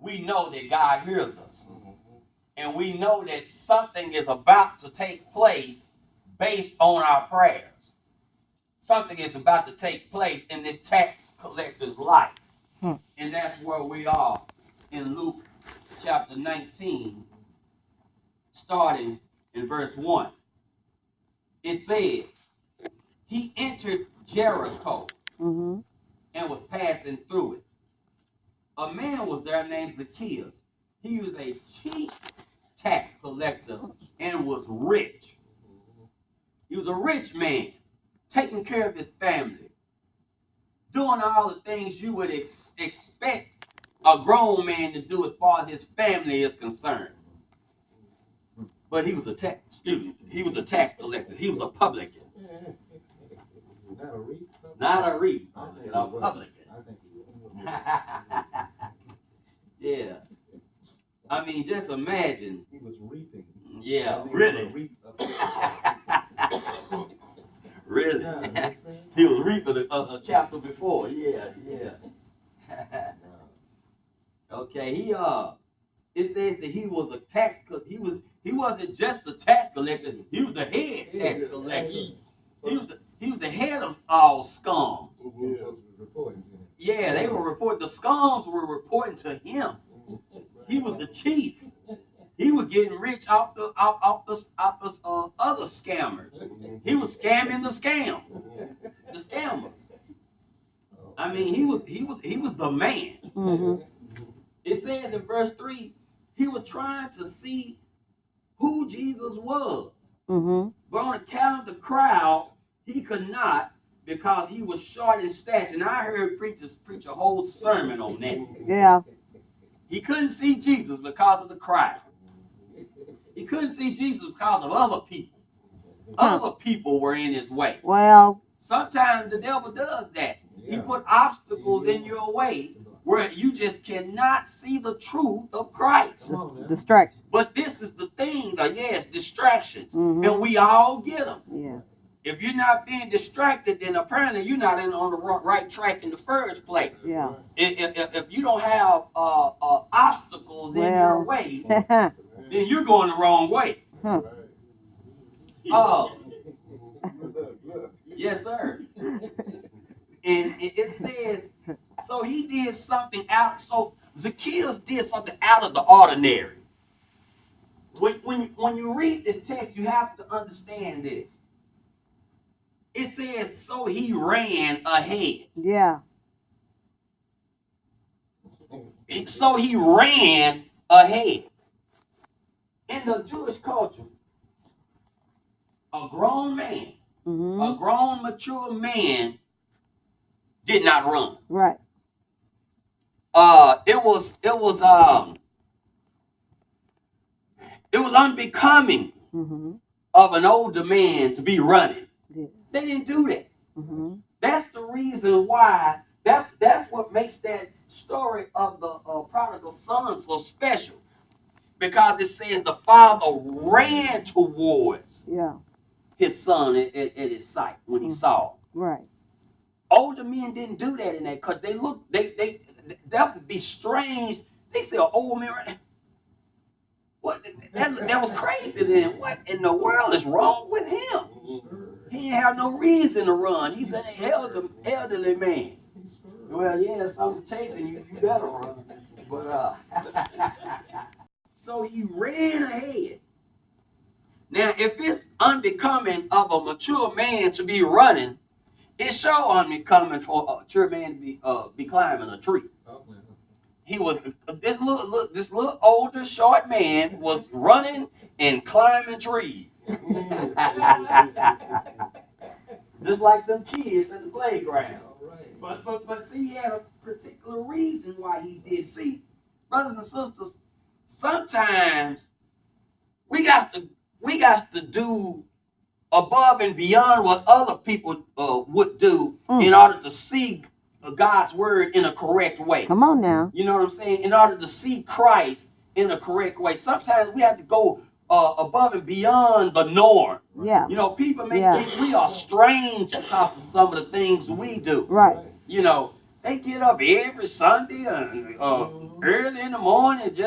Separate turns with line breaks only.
we know that God hears us. And we know that something is about to take place based on our prayers. Something is about to take place in this tax collector's life. And that's where we are in Luke chapter 19, starting in verse 1. It says, he entered Jericho and was passing through it. A man was there named Zacchaeus. He was a chief tax collector and was rich. He was a rich man, taking care of his family, doing all the things you would expect a grown man to do as far as his family is concerned. But he was a tax collector. He was a publican. Not a reef. A publican. Yeah. I mean, just imagine.
He was reaping.
Yeah, really. Really. He was reaping a chapter before. Yeah. Okay, it says that he was a tax collector. He wasn't just a tax collector, he was the head tax collector. He was the head of all scums. Yeah, they were reporting. The scums were reporting to him. He was the chief. He was getting rich off the other scammers. He was scamming the scammers. I mean, he was the man. It says in verse 3, he was trying to see who Jesus was. But on account of the crowd, he could not, because he was short in stature. And I heard preachers preach a whole sermon on that.
Yeah.
He couldn't see Jesus because of the crowd. He couldn't see Jesus because of other people. Other people were in his way.
Well,
sometimes the devil does that. He put obstacles in your way where you just cannot see the truth of Christ.
distraction.
But this is the thing, yes, distractions. And we all get them.
Yeah.
If you're not being distracted, then apparently you're not on the right track in the first place.
Yeah.
If you don't have obstacles in your way, then you're going the wrong way. Yes, sir. And it says, so he did something out. So Zacchaeus did something out of the ordinary. When you read this text, you have to understand this. It says, so he ran ahead.
Yeah.
So he ran ahead. In the Jewish culture, a grown man, a grown, mature man did not run.
Right.
It was unbecoming of an older man to be running.
Yeah.
They didn't do that. That's the reason why. That's what makes that story of the prodigal son so special, because it says the father ran towards his son at his sight when he saw him.
Right.
Older men didn't do that in that, because that would be strange. They say an old man running. What? That was crazy then. What in the world is wrong with him? He didn't have no reason to run. He's an elderly man. Well, yeah, if something's chasing you, you better run. But so he ran ahead. Now, if it's unbecoming of a mature man to be running, it's sure unbecoming for a mature man to be climbing a tree. He was this little older short man was running and climbing trees. Just like them kids at the playground. But see, he had a particular reason why he did. See, brothers and sisters, sometimes we got to do above and beyond what other people would do in order to see God's word in a correct way.
Come on now.
You know what I'm saying? In order to see Christ in a correct way. Sometimes we have to go above and beyond the norm.
Yeah.
You know, people may think we are strange because of some of the things we do.
Right.
You know, They get up every Sunday early in the morning.